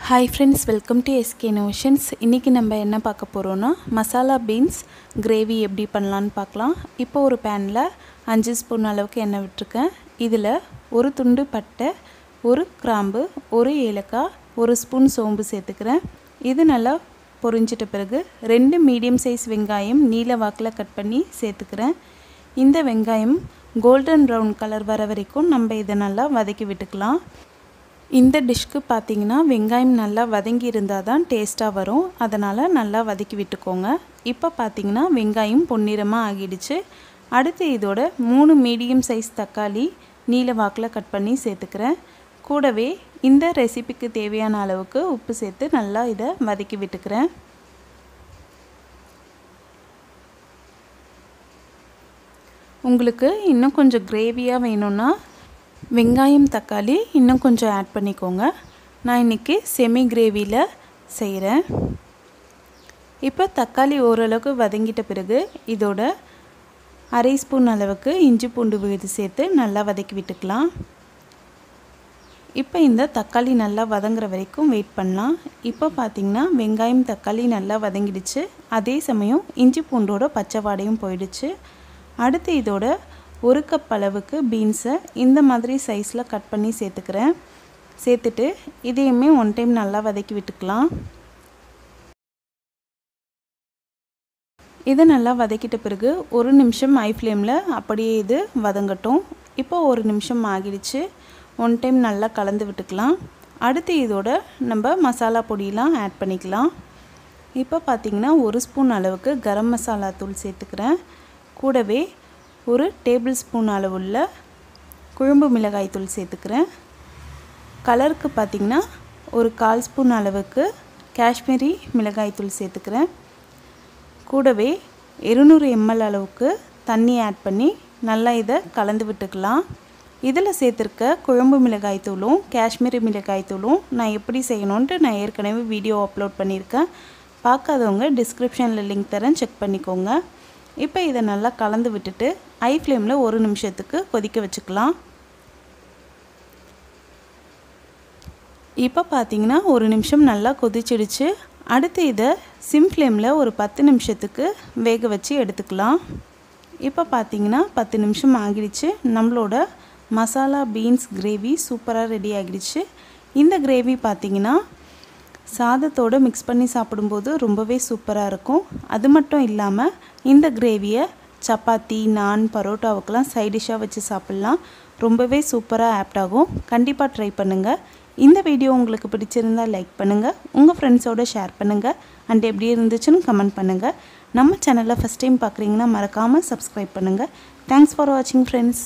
Hi friends, welcome to SK Innovations. இன்னைக்கு நம்ம என்ன பார்க்க போறோம்னா மசாலா பீன்ஸ் கிரேவி எப்படி பண்ணலாம்னு பார்க்கலாம். இப்போ ஒரு panல 5 ஸ்பூன் அளவுக்கு எண்ணெய் விட்டுருக்கேன். இதில் ஒரு துண்டு பட்டை, ஒரு கிராம்பு, ஒரு ஏலக்காய், ஒரு ஸ்பூன் சோம்பு சேர்த்துக்கிறேன். இது நல்லா பொரிஞ்சிட்ட பிறகு 2 மீடியம் சைஸ் வெங்காயம் நீல வாக்கில் கட் பண்ணி சேர்த்துக்கிறேன். இந்த வெங்காயம் கோல்டன் ப்ரவுன் கலர் வர வரைக்கும் நம்ம இதை நல்லா வதக்கி விட்டுக்கலாம். இந்த டிஷ்க்கு பார்த்தீங்கன்னா வெங்காயம் நல்லா வதங்கி இருந்தால் தான் டேஸ்ட்டாக வரும். அதனால் நல்லா வதக்கி விட்டுக்கோங்க. இப்போ பார்த்தீங்கன்னா வெங்காயம் பொன்னிறமாக ஆகிடுச்சு. அடுத்து இதோட 3 மீடியம் சைஸ் தக்காளி நீல வாக்கில் கட் பண்ணி சேர்த்துக்கிறேன். கூடவே இந்த ரெசிபிக்கு தேவையான அளவுக்கு உப்பு சேர்த்து நல்லா இதை வதக்கி விட்டுக்கிறேன். உங்களுக்கு இன்னும் கொஞ்சம் கிரேவியாக வேணும்னா வெங்காயம் தக்காளி இன்னும் கொஞ்சம் ஆட் பண்ணிக்கோங்க. நான் இன்றைக்கி செமி கிரேவியில் செய்கிறேன். இப்போ தக்காளி ஓரளவுக்கு வதங்கிட்ட பிறகு இதோட அரை ஸ்பூன் அளவுக்கு இஞ்சி பூண்டு விழுது சேர்த்து நல்லா வதக்கி விட்டுக்கலாம். இப்போ இந்த தக்காளி நல்லா வதங்குற வரைக்கும் வெயிட் பண்ணலாம். இப்போ பார்த்திங்கன்னா வெங்காயம் தக்காளி நல்லா வதங்கிடுச்சு. அதே சமயம் இஞ்சி பூண்டோட பச்சை வாடையும் போயிடுச்சு. அடுத்து இதோட 1 கப் அளவுக்கு பீன்ஸை இந்த மாதிரி சைஸில் கட் பண்ணி சேர்த்துக்கிறேன். சேர்த்துட்டு இதையுமே ஒன் டைம் நல்லா வதக்கி விட்டுக்கலாம். இதை நல்லா வதக்கிட்ட பிறகு 1 நிமிஷம் ஹை ஃப்ளேமில் அப்படியே இது வதங்கட்டும். இப்போ 1 நிமிஷம் ஆகிடுச்சு. ஒன் டைம் நல்லா கலந்து விட்டுக்கலாம். அடுத்து இதோட நம்ம மசாலா பொடியெலாம் ஆட் பண்ணிக்கலாம். இப்போ பார்த்திங்கன்னா 1 ஸ்பூன் அளவுக்கு கரம் மசாலா தூள் சேர்த்துக்கிறேன். கூடவே 1 டேபிள் ஸ்பூன் அளவுள்ள குழம்பு மிளகாய் தூள் சேர்த்துக்கிறேன். கலருக்கு பார்த்திங்கன்னா 1/4 ஸ்பூன் அளவுக்கு காஷ்மீரி மிளகாய் தூள் சேர்த்துக்கிறேன். கூடவே 200 ml அளவுக்கு தண்ணி ஆட் பண்ணி நல்லா இதை கலந்து விட்டுக்கலாம். இதில் சேர்த்துருக்க குழம்பு மிளகாய் தூளும் காஷ்மீரி மிளகாய் தூளும் நான் எப்படி செய்யணுன்ட்டு நான் ஏற்கனவே வீடியோ அப்லோட் பண்ணியிருக்கேன். பார்க்காதவங்க டிஸ்கிரிப்ஷனில் லிங்க் தரேன், செக் பண்ணிக்கோங்க. இப்போ இதை நல்லா கலந்து விட்டுட்டு ஹை ஃப்ளேமில் 1 நிமிஷத்துக்கு கொதிக்க வச்சுக்கலாம். இப்போ பார்த்தீங்கன்னா 1 நிமிஷம் நல்லா கொதிச்சிடுச்சு. அடுத்து இதை சிம் ஃப்ளேமில் ஒரு 10 நிமிஷத்துக்கு வேக வச்சு எடுத்துக்கலாம். இப்போ பார்த்தீங்கன்னா 10 நிமிஷம் ஆகிடுச்சு. நம்மளோட மசாலா பீன்ஸ் கிரேவி சூப்பராக ரெடி ஆகிடுச்சு. இந்த கிரேவி பார்த்தீங்கன்னா சாதத்தோடு மிக்ஸ் பண்ணி சாப்பிடும்போது ரொம்பவே சூப்பராக இருக்கும். அது மட்டும் இல்லாமல் இந்த கிரேவியை சப்பாத்தி, நான், பரோட்டாவுக்கெலாம் சைடிஷ்ஷாக வச்சு சாப்பிட்லாம். ரொம்பவே சூப்பராக ஆப்ட் ஆகும். கண்டிப்பாக ட்ரை பண்ணுங்கள். இந்த வீடியோ உங்களுக்கு பிடிச்சிருந்தால் லைக் பண்ணுங்கள், உங்கள் ஃப்ரெண்ட்ஸோடு ஷேர் பண்ணுங்கள், அண்ட் எப்படி இருந்துச்சுன்னு கமெண்ட் பண்ணுங்கள். நம்ம சேனலை ஃபஸ்ட் டைம் பார்க்குறீங்கன்னா மறக்காமல் சப்ஸ்கிரைப் பண்ணுங்கள். தேங்க்ஸ் ஃபார் வாட்சிங் ஃப்ரெண்ட்ஸ்.